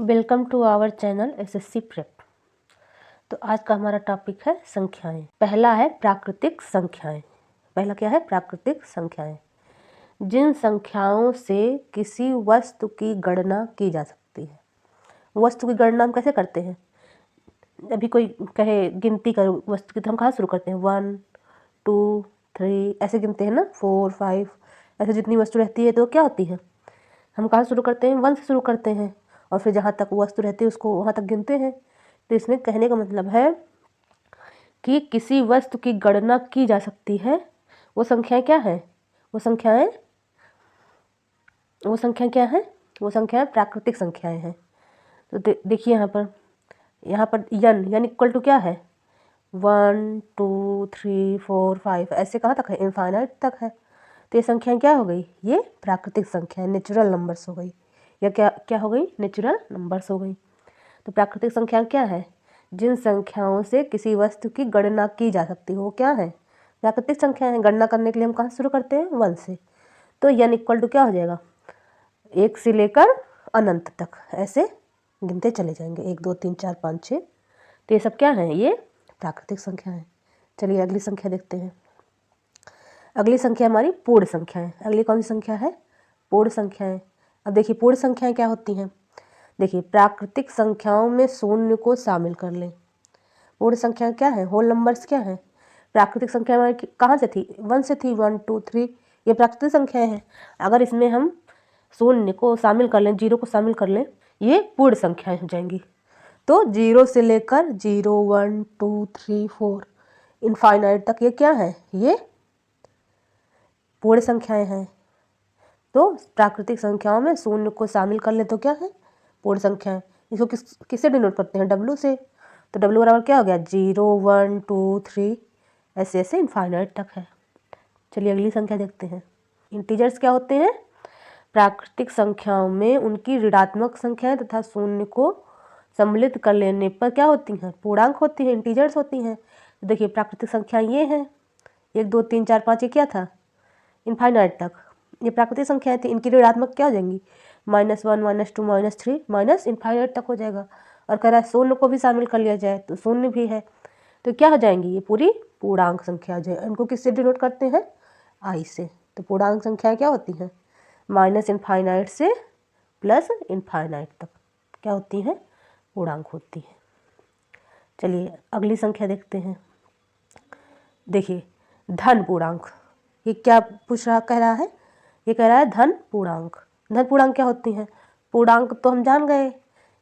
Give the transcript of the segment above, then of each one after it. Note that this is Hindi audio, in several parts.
Welcome to our channel SSC prep. तो आज का हमारा टॉपिक है संख्याएं। पहला है प्राकृतिक संख्याएं। पहला क्या है? प्राकृतिक संख्याएं। जिन संख्याओं से किसी वस्तु की गणना की जा सकती है। वस्तु की गणना हम कैसे करते हैं? अभी कोई कहे गिनती करो वस्तु की, तो हम कहाँ शुरू करते हैं? 1 2 3 ऐसे गिनते हैं ना, 4 5 ऐसे जितनी वस्तु रहती है तो क्या होती है? हम कहाँ शुरू करते हैं? 1 से शुरू करते हैं और फिर जहाँ तक वस्तु रहती है उसको वहाँ तक गिनते हैं। तो इसमें कहने का मतलब है कि किसी वस्तु की गणना की जा सकती है। वो संख्याएं क्या है? वो संख्याएं क्या है? वो संख्याएं प्राकृतिक संख्याएं हैं। तो देखिए यहाँ पर यन इक्वल टू क्या है? 1 2 3 4 5 ऐसे कहाँ तक है? इनफाइनाइट तक है। तो ये संख्याएं क्या हो गई? ये प्राकृतिक संख्याएं, नेचुरल नंबर्स हो गई। या क्या हो गई? नेचुरल नंबर्स हो गई। तो प्राकृतिक संख्या क्या है? जिन संख्याओं से किसी वस्तु की गणना की जा सकती हो, वो क्या है? प्राकृतिक संख्या है। गणना करने के लिए हम कहाँ शुरू करते हैं? 1 से। तो n इक्वल टू क्या हो जाएगा? 1 से लेकर अनंत तक ऐसे गिनते चले जाएंगे। 1 2 3 4 5 6। तो ये सब क्या है? ये प्राकृतिक संख्या है। चलिए अगली संख्या देखते हैं। अगली संख्या हमारी पूर्ण संख्या है। अगली कौन सी संख्या है? पूर्ण संख्याएं। अब देखिए पूर्ण संख्याएं क्या होती हैं। देखिए प्राकृतिक संख्याओं में शून्य को शामिल कर लें। पूर्ण संख्या क्या है? होल नंबर्स क्या है? प्राकृतिक संख्या हमारी कहाँ से थी? 1 से थी। 1 2 3 ये प्राकृतिक संख्याएं हैं। अगर इसमें हम शून्य को शामिल कर लें, 0 को शामिल कर लें, ये पूर्ण संख्याएं हो जाएंगी। तो 0 से लेकर 0 1 2 3 4 इनफाइनाइट तक ये क्या है? ये पूर्ण संख्याएं हैं। तो प्राकृतिक संख्याओं में शून्य को शामिल कर ले तो क्या है? पूर्ण संख्याएं। इसको किससे डिनोट करते हैं? W से। तो W बराबर क्या हो गया? 0 1 2 3 ऐसे ऐसे इनफाइनाइट तक है। चलिए अगली संख्या देखते हैं। इंटीजर्स क्या होते हैं? प्राकृतिक संख्याओं में उनकी ऋणात्मक संख्याएं तथा शून्य को सम्मिलित कर लेने पर क्या होती हैं? पूर्णांक होती हैं, इंटीजर्स होती हैं। तो देखिए प्राकृतिक संख्याएं ये हैं, 1 2 3 4 5 ये क्या था? इनफाइनाइट तक। ये प्राकृतिक संख्याएं थी। इनकी ऋणात्मक क्या हो जाएंगी? -1 -2 -3 माइनस इनफाइनाइट तक हो जाएगा। और कह रहा है शून्य को भी शामिल कर लिया जाए तो शून्य भी है। तो क्या हो जाएंगी? ये पूरी पूर्णांक संख्या हो जाए। इनको किससे डिनोट करते हैं? आई से। तो पूर्णांक संख्या क्या होती हैं? माइनस इनफाइनाइट से प्लस इनफाइनाइट तक क्या होती हैं? पूर्णांक होती है। चलिए अगली संख्या देखते हैं। देखिए धन पूर्णांक। ये क्या पूछ रहा कह रहा है? ये कह रहा है धन पूर्णांक। धन पूर्णांक क्या होती हैं? पूर्णांक तो हम जान गए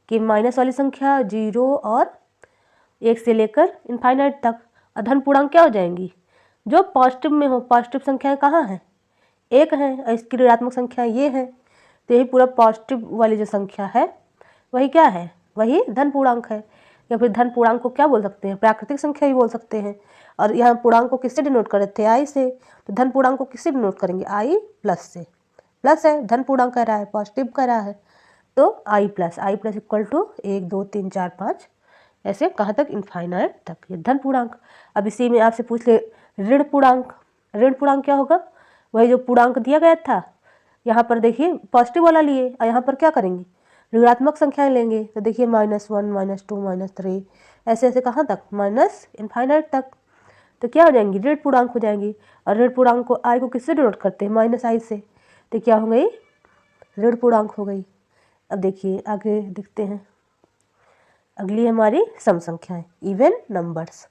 कि माइनस वाली संख्या 0 और 1 से लेकर इनफाइनाइट तक। और धन पूर्णांक क्या हो जाएंगी? जो पॉजिटिव में हो। पॉजिटिव संख्याएं कहाँ हैं? 1 है और इसकी ऋणात्मक संख्या ये है। तो यही पूरा पॉजिटिव वाली जो संख्या है वही क्या है? वही धन पूर्णांक है। या फिर धन पूर्णांक को क्या बोल सकते हैं? प्राकृतिक संख्या भी बोल सकते हैं। और यहाँ पूर्णांक को किससे डिनोट कर रहे थे? आई से। तो धन पूर्णांक को किससे डिनोट करेंगे? आई प्लस से। प्लस है, धन पूर्णांक कह रहा है, पॉजिटिव कह रहा है, तो आई प्लस इक्वल टू 1 2 3 4 5 ऐसे कहाँ तक? इनफाइनाइट तक। ये धन पूर्णांक। अब इसी में आपसे पूछ ले ऋण पूर्णांक। ऋण पूर्णांक क्या होगा? वही जो पूर्णांक दिया गया था, यहाँ पर देखिए पॉजिटिव वाला लिए और यहाँ पर क्या करेंगे? ऋणात्मक संख्याएं लेंगे। तो देखिए -1 -2 -3 ऐसे ऐसे कहाँ तक? माइनस इनफाइनाइट तक। तो क्या हो जाएंगी? ऋण पूर्णांक हो जाएंगी। और ऋण पूर्णांक को आई को किससे डिनोट करते हैं? माइनस आई से। तो क्या हो गई? ऋण पूर्णांक हो गई। अब देखिए आगे देखते हैं। अगली हमारी सम संख्याएं, इवन नंबर्स।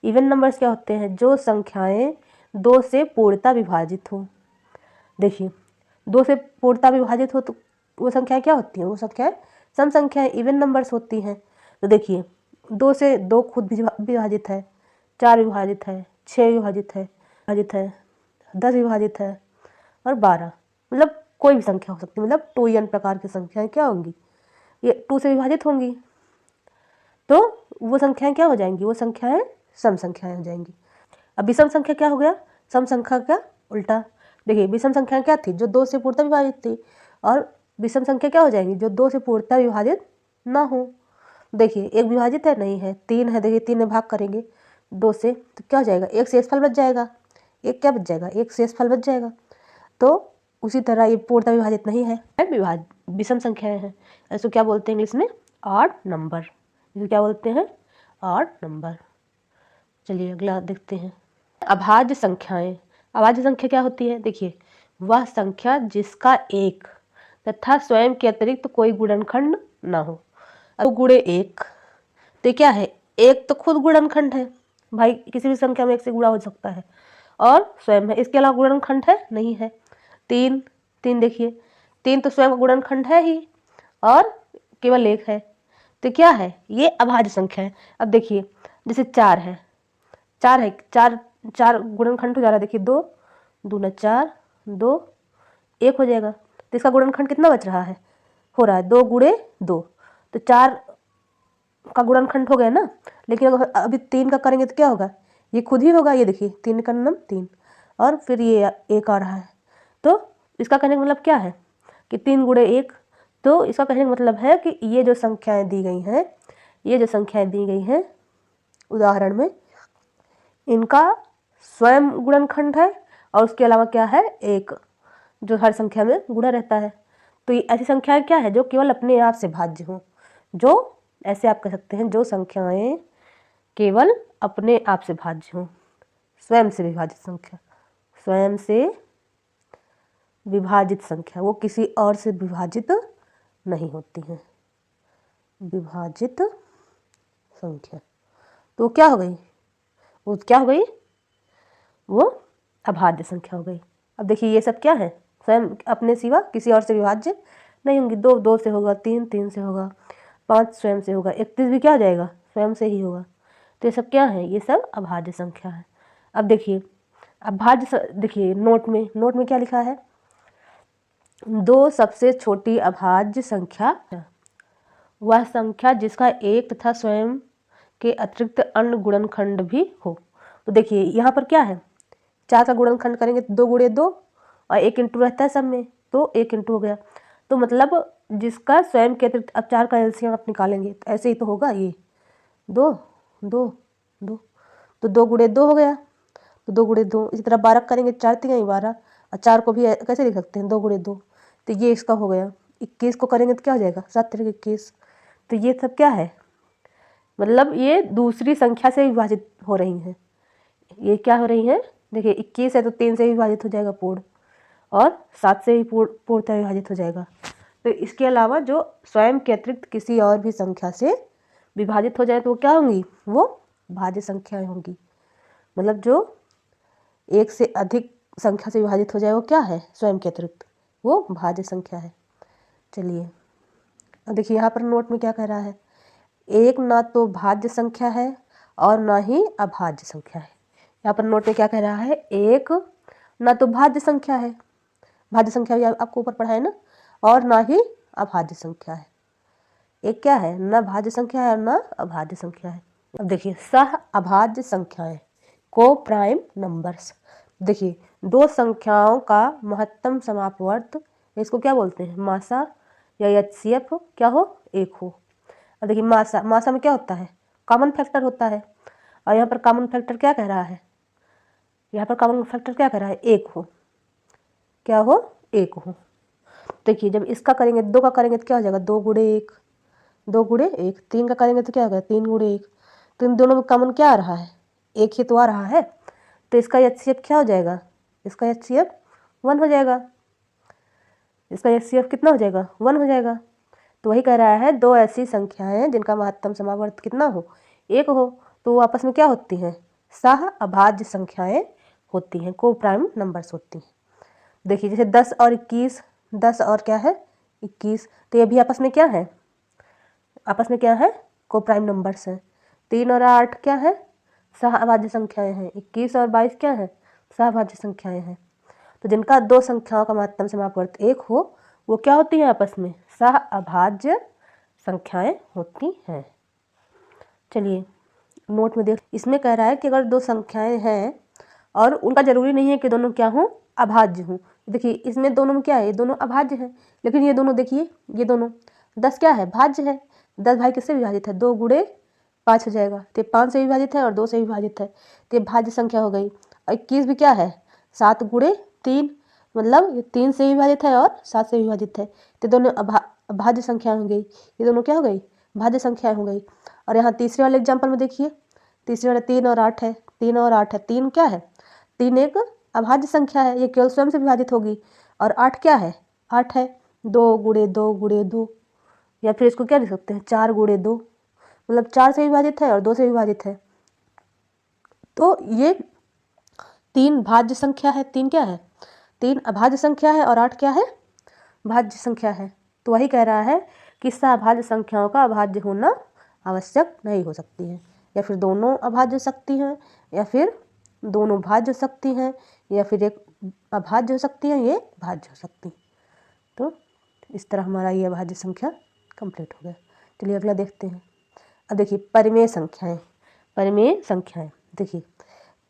इवन नंबर्स क्या होते हैं? जो संख्याएं 2 से पूर्णतः विभाजित हो। देखिए 2 से पूर्णतः विभाजित हो तो वो संख्याएं क्या होती हैं? वो संख्याएं सम संख्याएं, इवन नंबर्स होती हैं। तो देखिए 2 से 2 खुद विभाजित है, 4 विभाजित है, 6 विभाजित है, 10 विभाजित है और 12। मतलब कोई भी संख्या हो सकती है। मतलब 2n प्रकार की संख्याएं क्या होंगी? ये 2 से विभाजित होंगी। तो वो संख्याएं क्या हो जाएंगी? वो संख्याएं सम संख्याएं हो जाएंगी। अब विषम संख्या क्या हो गया? सम संख्या का उल्टा। देखिए विषम संख्या क्या थी? जो 2 से पूर्णतः विभाजित थी। और विषम संख्या क्या हो जाएंगी? जो 2 से पूर्णतः विभाजित ना हो। देखिए 1 विभाजित है? नहीं है। 3 है। देखिए 3 में भाग करेंगे 2 से तो क्या हो जाएगा? 1 शेषफल बच जाएगा। 1 क्या बच जाएगा? 1 शेषफल बच जाएगा। तो उसी तरह ये पूर्णतः विभाजित नहीं है, विषम संख्याएं हैं। इसको क्या बोलते हैं इंग्लिश में? Odd number. इसको क्या बोलते हैं? Odd number. चलिए अगला देखते हैं, अभाज्य संख्याएं। अभाज्य संख्या क्या होती है? देखिए, वह संख्या जिसका एक तथा स्वयं के अतिरिक्त कोई गुणनखंड ना हो। अब गुणे एक, तो क्या है? एक तो खुद गुणनखंड है भाई, किसी भी संख्या में एक से गुणा हो सकता है, और स्वयं है। इसके अलावा गुणनखंड है? नहीं है। तीन, तीन देखिए, तीन तो स्वयं का गुणनखंड है ही, और केवल एक है, तो क्या है? ये अभाज्य संख्या है। अब देखिए, जैसे चार है, चार है, चार चार गुणनखंड हो जा रहा है। देखिए, दो दूना चार, दो एक हो जाएगा, तो इसका गुणनखंड कितना बच रहा है? हो रहा है दो गुणे दो, तो चार का गुणनखंड हो गया ना। लेकिन अगर अभी तीन का करेंगे तो क्या होगा? ये खुद ही होगा। ये देखिए, तीन का नम तीन, और फिर ये एक आ रहा है, तो इसका कहने का मतलब क्या है कि तीन गुणे एक। तो इसका कहने का मतलब है कि ये जो संख्याएं दी गई हैं, ये जो संख्याएं दी गई हैं उदाहरण में, इनका स्वयं गुणनखंड है, और उसके अलावा क्या है? एक, जो हर संख्या में गुणा रहता है। तो ये ऐसी संख्याएं क्या है जो केवल अपने आप से भाज्य हों, जो ऐसे आप कह सकते हैं जो संख्याएं केवल अपने आप से भाज्य हों, स्वयं से विभाजित संख्या, स्वयं से विभाजित संख्या, वो किसी और से विभाजित नहीं होती हैं, विभाजित संख्या। तो क्या हो गई? वो क्या हो गई? वो अभाज्य संख्या हो गई। अब देखिए, ये सब क्या है? स्वयं अपने सिवा किसी और से विभाज्य नहीं होंगी। दो दो से होगा, तीन तीन से होगा, पाँच स्वयं से होगा, 31 भी क्या हो जाएगा? स्वयं से ही होगा। तो ये सब क्या है? ये सब अभाज्य संख्या है। अब देखिए, देखिए नोट में क्या लिखा है? दो सबसे छोटी अभाज्य संख्या वह संख्या जिसका एक तथा स्वयं के अतिरिक्त अन्य गुणनखंड भी हो। तो देखिए, यहाँ पर क्या है? चार का गुणनखंड करेंगे तो दो गुणे दो, और एक इंटू रहता है सब में, तो एक इंटू हो गया। तो मतलब जिसका स्वयं के अतिरिक्त, अब चार का एलसीएम आप निकालेंगे तो ऐसे ही तो होगा, ये दो दो दो, तो दो गुणे दो हो गया, तो दो गुणे दो। इसी तरह 12 करेंगे, चार तीन 12, और चार को भी कैसे लिख सकते हैं? दो गुणे दो, तो ये इसका हो गया। 21 को करेंगे तो क्या हो जाएगा? 7 तिरक 21। तो ये सब क्या है? मतलब ये दूसरी संख्या से विभाजित हो रही हैं। ये क्या हो रही हैं? देखिए, 21 है तो 3 से विभाजित हो जाएगा पूर्ण, और 7 से भी पूर्णतः विभाजित हो जाएगा। तो इसके अलावा जो स्वयं के अतिरिक्त किसी और भी संख्या से विभाजित हो जाए तो वो क्या होंगी? वो भाज्य संख्याएं होंगी। मतलब जो एक से अधिक संख्या से विभाजित हो जाए वो क्या है? स्वयं के अतिरिक्त, वो भाज्य संख्या है। चलिए अब देखिए, यहाँ पर नोट में क्या कह रहा है? एक ना तो भाज्य संख्या है और ना ही अभाज्य संख्या है। यहाँ पर नोट में क्या कह रहा है? एक ना तो भाज्य संख्या है, भाज्य संख्या भी आपको ऊपर पढ़ा है ना, और ना ही अभाज्य संख्या है। एक क्या है? ना भाज्य संख्या है और ना अभाज्य संख्या है। अब देखिए, सह अभाज्य संख्याएं, को प्राइम नंबर्स। देखिए, दो संख्याओं का महत्तम समापवर्त, इसको क्या बोलते हैं? मासा या एचसीएफ क्या हो? एक हो। अब देखिए, मासा में क्या होता है? कॉमन फैक्टर होता है, और यहाँ पर कॉमन फैक्टर क्या कह रहा है? यहाँ पर कॉमन फैक्टर क्या कह रहा है? एक हो। क्या हो? एक हो। देखिए, जब इसका करेंगे, दो का करेंगे तो क्या हो जाएगा? दो गुणे एक, दो गुणे एक। तीन का करेंगे तो क्या होगा? तीन गुणे एक। तो इन दोनों में कॉमन क्या आ रहा है? एक ही तो आ रहा है, तो इसका एचसीएफ क्या हो जाएगा? इसका एचसीएफ 1 हो जाएगा। इसका एचसीएफ कितना हो जाएगा? 1 हो जाएगा। तो वही कह रहा है, दो ऐसी संख्याएं जिनका महत्तम समावर्त कितना हो? एक हो, तो वो आपस में क्या होती हैं? सह अभाज्य संख्याएं होती हैं, को प्राइम नंबर्स होती हैं। देखिए, जैसे 10 और 21, 10 और क्या है? 21, तो ये भी आपस में क्या है? आपस में क्या है? को प्राइम नंबर्स हैं। 3 और 8 क्या है? सहअभाज्य संख्याएं हैं। 21 और 22 क्या है? सहअभाज्य संख्याएं हैं। तो जिनका दो संख्याओं का महत्तम समापवर्त एक हो, वो क्या होती हैं? आपस में सहअभाज्य संख्याएं होती हैं। चलिए नोट में देख, इसमें कह रहा है कि अगर दो संख्याएं हैं और उनका जरूरी नहीं है कि दोनों क्या हों? अभाज्य हों। देखिए, इसमें दोनों में क्या है? ये दोनों अभाज्य हैं, लेकिन ये दोनों देखिए, ये दोनों 10 क्या है? भाज्य है। 10 भाई किससे विभाजित है? 2 गुणे 5 हो जाएगा, तो 5 से विभाजित है और 2 से विभाजित है, तो ये भाज्य संख्या हो गई। और 21 भी क्या है? 7 गुणे 3, मतलब ये 3 से विभाजित है और 7 से विभाजित है, तो दोनों अभाज्य संख्या हो गई। ये दोनों क्या हो गई? भाज्य संख्या हो गई। और यहाँ तीसरे वाले एग्जाम्पल में देखिए, तीसरे वाले 3 और 8 है, 3 और 8 है। 3 क्या है? 3 एक अभाज्य संख्या है, ये केवल स्वयं से विभाजित होगी। और 8 क्या है? 8 है 2 गुणे 2 गुणे 2, या फिर इसको क्या लिख सकते हैं 4 गुणे 2, मतलब 4 से विभाजित है और 2 से विभाजित है। तो ये 3 भाज्य संख्या है। 3 क्या है? 3 अभाज्य संख्या है और 8 क्या है? भाज्य संख्या है। तो वही कह रहा है कि सभाज्य संख्याओं का अभाज्य होना आवश्यक नहीं हो सकती है, या फिर दोनों अभाज्य हो सकती हैं, या फिर दोनों भाज्य हो सकती हैं, या फिर एक अभाज्य हो सकती हैं, ये भाज्य हो सकती हैं। तो इस तरह हमारा ये अभाज्य संख्या कंप्लीट हो गया। चलिए अगला देखते हैं। अब देखिए परिमेय संख्याएं। परिमेय संख्याएं देखिए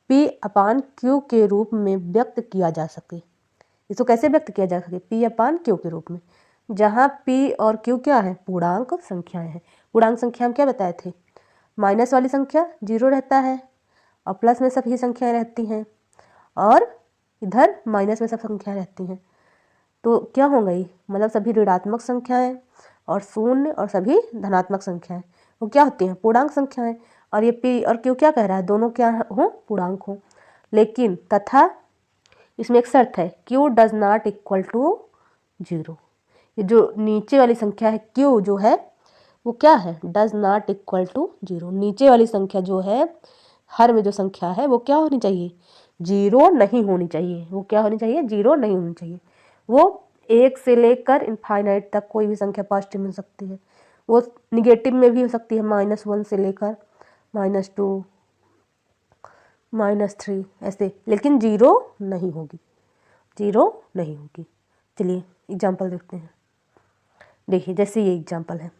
P अपान Q के रूप में व्यक्त किया जा सके। इसको कैसे व्यक्त किया जा सके? P अपान Q के रूप में, जहाँ P और Q क्या है? पूर्णांक संख्याएं हैं। पूर्णांक संख्या हम क्या बताए थे? माइनस वाली संख्या 0 रहता है और प्लस में सभी संख्याएं रहती हैं, और इधर माइनस में सब संख्याएं रहती हैं। तो क्या हो गई? मतलब सभी ऋणात्मक संख्याएं और शून्य और सभी धनात्मक संख्याएं वो क्या होती हैं? पूर्णांक संख्याएं। और ये P और Q क्या कह रहा है? दोनों क्या हो? पूर्णांक हो। लेकिन तथा इसमें एक शर्त है, Q does not equal to 0। ये जो नीचे वाली संख्या है Q जो है वो क्या है? Does not equal to 0। नीचे वाली संख्या जो है, हर में जो संख्या है वो क्या होनी चाहिए? 0 नहीं होनी चाहिए। वो क्या होनी चाहिए? 0 नहीं होनी चाहिए। वो 1 से लेकर इनफाइनाइट तक कोई भी संख्या पॉजिटिव मिल सकती है, वो निगेटिव में भी हो सकती है, -1 से लेकर -2 -3 ऐसे, लेकिन 0 नहीं होगी। 0 नहीं होगी। चलिए एग्जाम्पल देखते हैं। देखिए जैसे ये एग्जाम्पल है,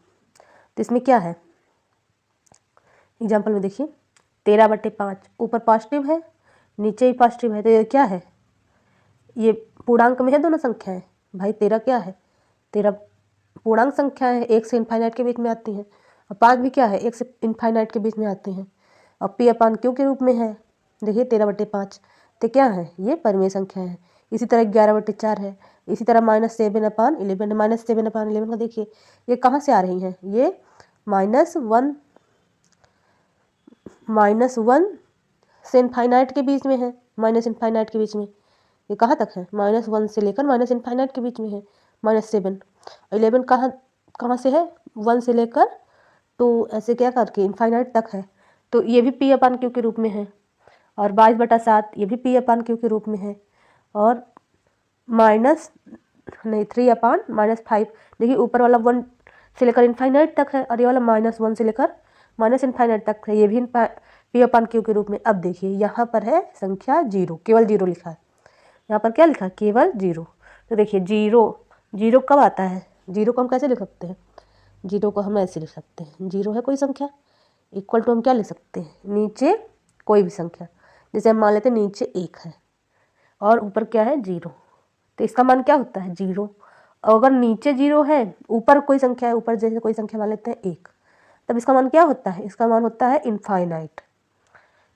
तो इसमें क्या है? एग्जाम्पल में देखिए 13/5 ऊपर पॉजिटिव है, नीचे भी पॉजिटिव है, तो ये क्या है? ये पूर्णांक में है दोनों संख्याएं। भाई 13 क्या है? 13 पूर्णांक संख्या है, 1 से इनफाइनाइट के बीच में आती हैं, और 5 भी क्या है? 1 से इनफाइनाइट के बीच में आती हैं, और P अपान Q के रूप में है। देखिए 13/5 तो क्या है? ये परिमेय संख्या है। इसी तरह 11/4 है। इसी तरह -7/11 -7/11 का देखिए ये कहाँ से आ रही हैं? ये -1 से इनफाइनाइट के बीच में है, माइनस इनफाइनाइट के बीच में। ये कहाँ तक है? -1 से लेकर माइनस इनफाइनाइट के बीच में है, -7। 11 कहाँ से है? 1 से लेकर 2 ऐसे क्या करके इनफाइनाइट तक है, तो ये भी P अपान Q के रूप में है। और 22/7 ये भी P अपान Q के रूप में है। और 3/-5 देखिए ऊपर वाला 1 से लेकर इनफाइनाइट तक है, और ये वाला -1 से लेकर माइनस इनफाइनाइट तक है, ये भी P अपान Q के रूप में। अब देखिए यहाँ पर है संख्या 0, केवल 0 लिखा है। यहाँ पर क्या लिखा है? केवल 0। तो देखिए 0 कब आता है? 0 को हम कैसे लिख सकते हैं? 0 को हम ऐसे लिख सकते हैं, 0 है कोई संख्या, इक्वल टू हम क्या लिख सकते हैं? नीचे कोई भी संख्या, जैसे हम मान लेते हैं नीचे 1 है और ऊपर क्या है? 0, तो इसका मान क्या होता है? 0। और अगर नीचे 0 है, ऊपर कोई संख्या है, ऊपर जैसे कोई संख्या मान लेते हैं 1, तब इसका मान क्या होता है? इसका मान होता है इनफाइनाइट।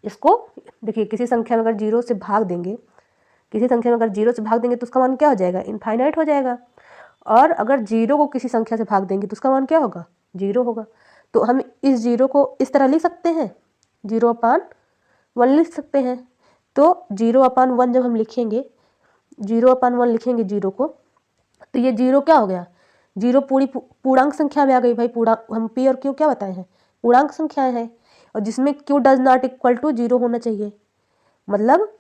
इसको देखिए किसी संख्या में अगर 0 से भाग देंगे, किसी संख्या में अगर 0 से भाग देंगे तो उसका मान क्या हो जाएगा? इनफाइनाइट हो जाएगा। और अगर 0 को किसी संख्या से भाग देंगे तो उसका मान क्या होगा? 0 होगा। तो हम इस 0 को इस तरह लिख सकते हैं, 0/1 लिख सकते हैं। तो 0/1 जब हम लिखेंगे, 0/1 लिखेंगे 0 को, तो ये 0 क्या हो गया? 0 पूरी पूर्णांक संख्या में आ गई। भाई हम P और Q क्या बताए हैं? पूर्णांक संख्याएं हैं, और जिसमें Q does not equal to 0 होना चाहिए। मतलब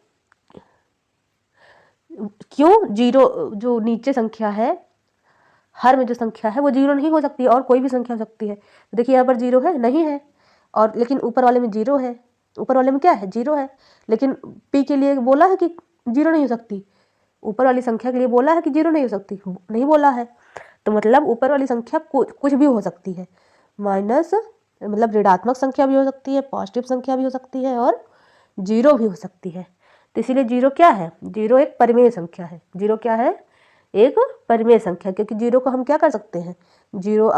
क्यों? 0 जो नीचे संख्या है, हर में जो संख्या है वो 0 नहीं हो सकती, और कोई भी संख्या हो सकती है। तो देखिए यहाँ पर 0 है? नहीं है। और लेकिन ऊपर वाले में 0 है, ऊपर वाले में क्या है? 0 है। लेकिन P के लिए बोला है कि 0 नहीं हो सकती, ऊपर वाली संख्या के लिए बोला है कि 0 नहीं हो सकती, नहीं बोला है। तो मतलब ऊपर वाली संख्या कुछ भी हो सकती है, माइनस मतलब ऋणात्मक संख्या भी हो सकती है, पॉजिटिव संख्या भी हो सकती है, और 0 भी हो सकती है। तो इसीलिए 0 क्या है? 0 एक परिमेय संख्या है। 0 क्या है? एक परिमेय संख्या, क्योंकि 0 को हम क्या कर सकते हैं? 0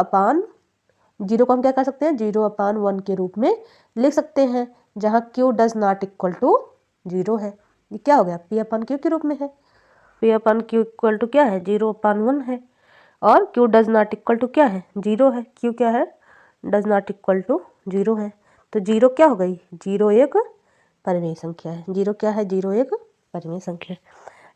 को हम क्या कर सकते हैं? 0/1 के रूप में लिख सकते हैं, जहाँ Q does not equal to 0 है। ये क्या हो गया? P अपान Q के रूप में है। P upon Q equal to क्या है 0/1 है, और Q does not equal to क्या है 0 है, क्यू क्या है डज नॉट इक्वल टू 0 है। तो 0 क्या हो गई, 0 एक परिमेय संख्या है, 0 क्या है 0 एक परिमेय संख्या है।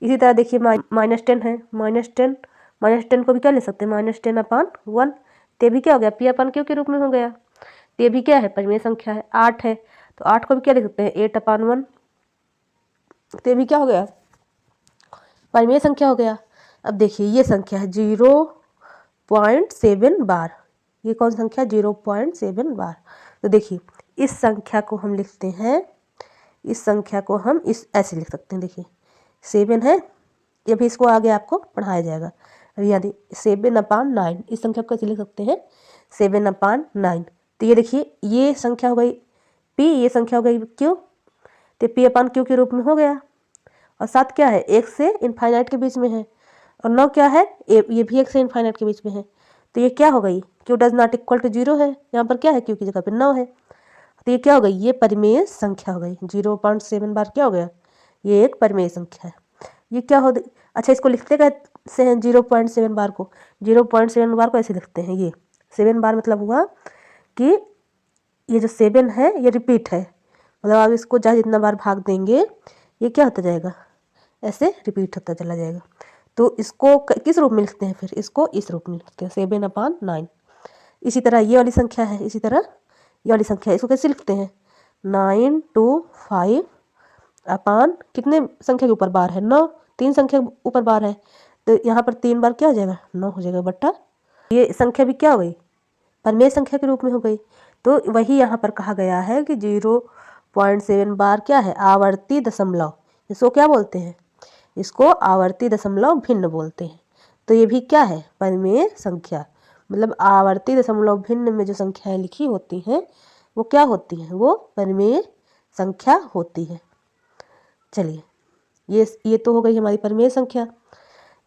इसी तरह देखिए -10 है, -10 को भी क्या ले सकते हैं -10/1, तो भी क्या हो गया पी अपन क्यू के रूप में हो गया, तो ये भी क्या है परिमेय संख्या है। 8 है तो 8 को भी क्या लिख सकते हैं 8/1, तो ये भी क्या हो गया परिमेय संख्या हो गया। अब देखिए ये संख्या है 0.7 बार, ये कौन संख्या 0.7 बार। तो देखिए इस संख्या को हम लिखते हैं, इस संख्या को हम इस ऐसे लिख सकते हैं, देखिए 7 है, ये भी इसको आगे आपको पढ़ाया जाएगा। अभी याद 7/9, इस संख्या को कैसे लिख सकते हैं 7/9। तो ये देखिए ये संख्या हो गई पी, ये संख्या हो गई क्यू, तो पी अपन क्यू के रूप में हो गया। और 7 क्या है 1 से इनफाइनाइट के बीच में है, और 9 क्या है ये भी 1 से इनफाइनाइट के बीच में है। तो ये क्या हो गई Q does not equal to 0 है, यहाँ पर क्या है क्यू की जगह पर 9 है, तो ये क्या हो गई ये परिमेय संख्या हो गई। 0.7 बार क्या हो गया ये एक परिमेय संख्या है। ये क्या हो अच्छा इसको लिखते कैसे हैं 0.7 बार को, 0.7 बार को ऐसे लिखते हैं, ये 7 बार मतलब हुआ कि ये जो 7 है ये रिपीट है, मतलब आप इसको चाहे जितना बार भाग देंगे ये क्या होता जाएगा ऐसे रिपीट होता चला जाएगा। तो इसको किस रूप में लिखते हैं, फिर इसको इस रूप में लिखते हैं 7/9। इसी तरह ये वाली संख्या है, इसी तरह ये वाली संख्या है, इसको कैसे लिखते हैं 9 to 5 अपान कितने संख्या के ऊपर बार है 9, 3 संख्या के ऊपर बार है, तो यहाँ पर 3 बार क्या हो जाएगा 9 हो जाएगा बट्टा, ये संख्या भी क्या हो गई परिमेय संख्या के रूप में हो गई। तो वही यहाँ पर कहा गया है कि 0.7 बार क्या है आवर्ती दशमलव, इसको क्या बोलते हैं इसको आवर्ती दशमलव भिन्न बोलते हैं। तो ये भी क्या है परिमेय संख्या, मतलब आवर्ती दशमलव भिन्न में जो संख्याएं लिखी होती हैं वो क्या होती हैं वो परिमेय संख्या होती है। चलिए ये तो हो गई हमारी परिमेय संख्या।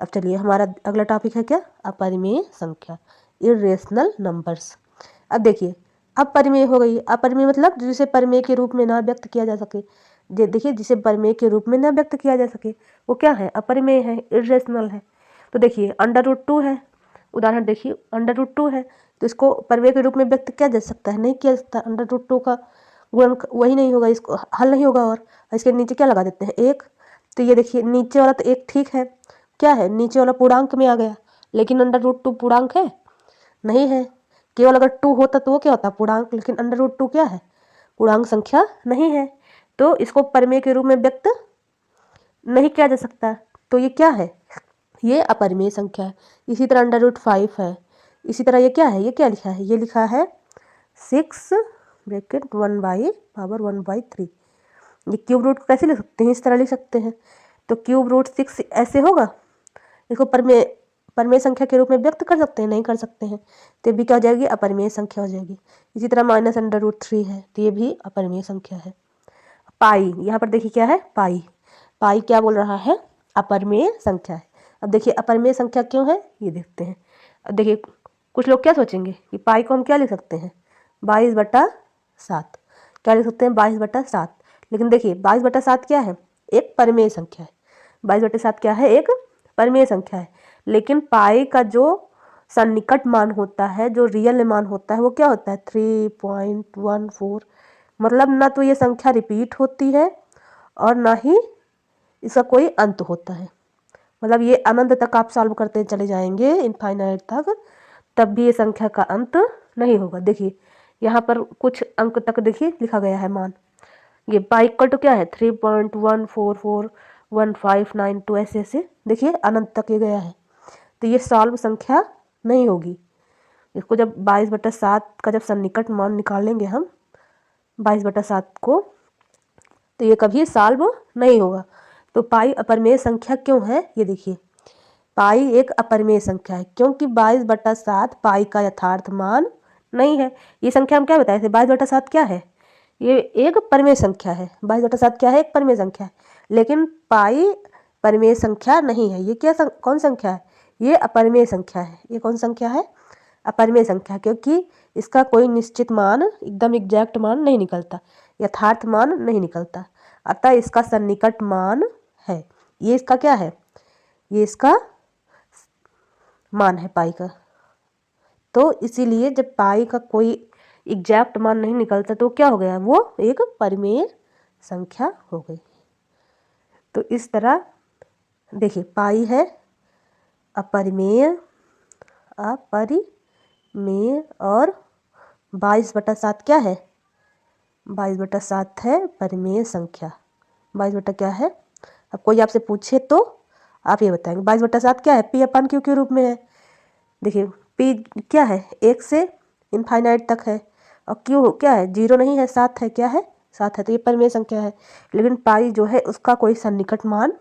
अब चलिए हमारा अगला टॉपिक है क्या अपरिमेय संख्या, इरेशनल नंबर्स। अब देखिए अपरिमेय हो गई, अपरिमेय मतलब जिसे परिमेय के रूप में ना व्यक्त किया जा सके, देखिए जिसे परिमेय के रूप में ना व्यक्त किया जा सके वो क्या है अपरिमेय है, इरेशनल है। तो देखिए √2 है, उदाहरण देखिए √2 है, तो इसको परिमेय के रूप में व्यक्त किया जा सकता है, नहीं किया जा सकता, √2 का गुणन वही नहीं होगा, इसको हल नहीं होगा। और इसके नीचे क्या लगा देते हैं 1, तो ये देखिए नीचे वाला तो 1 ठीक है, क्या है नीचे वाला पूर्णांक में आ गया, लेकिन √2 पूर्णांक है नहीं है, केवल अगर 2 होता तो वो क्या होता पूर्णांक, लेकिन √2 क्या है पूर्णांक संख्या नहीं है, तो इसको परिमेय के रूप में व्यक्त नहीं किया जा सकता। तो ये क्या है ये अपरिमेय संख्या है। इसी तरह √5 है, इसी तरह ये क्या है ये क्या लिखा है ये लिखा है 6 ब्रैकेट 1/1/3। ये क्यूब रूट कैसे लिख सकते हैं इस तरह लिख सकते हैं, तो क्यूब रूट 6 ऐसे होगा, इसको परिमेय संख्या के रूप में व्यक्त कर सकते हैं नहीं कर सकते हैं, तो ये भी क्या हो जाएगी अपरिमेय संख्या हो जाएगी। इसी तरह -√3 है, तो ये भी अपरिमेय संख्या है। पाई, यहाँ पर देखिए क्या है पाई, पाई क्या बोल रहा है अपरिमेय संख्या है। अब देखिए अपरिमेय संख्या क्यों है ये देखते हैं। अब देखिए कुछ लोग क्या सोचेंगे कि पाई को हम क्या लिख सकते हैं 22/7, क्या लिख सकते हैं 22/7, लेकिन देखिए 22/7 क्या है एक परिमेय संख्या है, 22/7 क्या है एक परिमेय संख्या है, लेकिन पाई का जो सन्निकट मान होता है जो रियल मान होता है वो क्या होता है 3.14, मतलब ना तो ये संख्या रिपीट होती है और ना ही इसका कोई अंत होता है, मतलब ये अनंत तक आप सॉल्व करते चले जाएंगे इनफाइनाइट तक, तब भी ये संख्या का अंत नहीं होगा। देखिए यहाँ पर कुछ अंक तक देखिए लिखा गया है मान, ये पाई इक्वल टू क्या है 3.144159 ऐसे ऐसे देखिए अनंत तक ये गया है, तो ये सॉल्व संख्या नहीं होगी। इसको जब 22/7 का जब सन्निकट मान निकालेंगे हम 22/7 को, तो ये कभी सॉल्व नहीं होगा। तो पाई अपरिमेय संख्या क्यों है ये देखिए, पाई एक अपरिमेय संख्या है क्योंकि 22/7 पाई का यथार्थ मान नहीं है। ये संख्या हम क्या बताए थे 22/7 क्या है ये एक परिमेय संख्या है, 22/7 क्या है एक परिमेय संख्या है, लेकिन पाई परिमेय संख्या नहीं है। ये क्या कौन संख्या है ये अपरिमेय संख्या है, ये कौन संख्या है अपरिमेय संख्या, क्योंकि इसका कोई निश्चित मान एकदम एग्जैक्ट मान नहीं निकलता, यथार्थ मान नहीं निकलता, अतः इसका सन्निकट मान है, ये इसका क्या है ये इसका मान है पाई का। तो इसीलिए जब पाई का कोई एग्जैक्ट मान नहीं निकलता तो क्या हो गया, वो एक परिमेय संख्या हो गई। तो इस तरह देखिए पाई है अपरिमेय, अपरिमेय, और 22/7 क्या है, 22/7 है परिमेय संख्या। 22 क्या है, अब कोई आपसे पूछे तो आप ये बताएंगे 22/7 क्या है, P/Q के रूप में है। देखिए P क्या है, 1 से इनफाइनाइट तक है, और Q क्या है, 0 नहीं है, 7 है, क्या है, 7 है, तो ये परिमेय संख्या है। लेकिन पाई जो है उसका कोई सन्निकट मान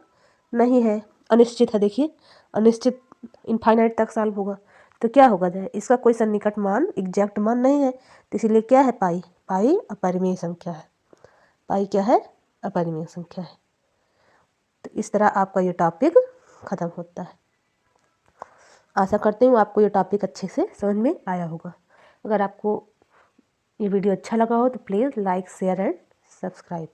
नहीं है, अनिश्चित है। देखिए अनिश्चित इनफाइनाइट तक सॉल्व होगा, तो क्या होगा जाए, इसका कोई सन्निकट मान एग्जैक्ट मान नहीं है, तो इसीलिए क्या है, पाई पाई अपरिमेय संख्या है। पाई क्या है, अपरिमेय संख्या है। तो इस तरह आपका ये टॉपिक ख़त्म होता है। आशा करती हूँ आपको ये टॉपिक अच्छे से समझ में आया होगा। अगर आपको ये वीडियो अच्छा लगा हो तो please like share and subscribe.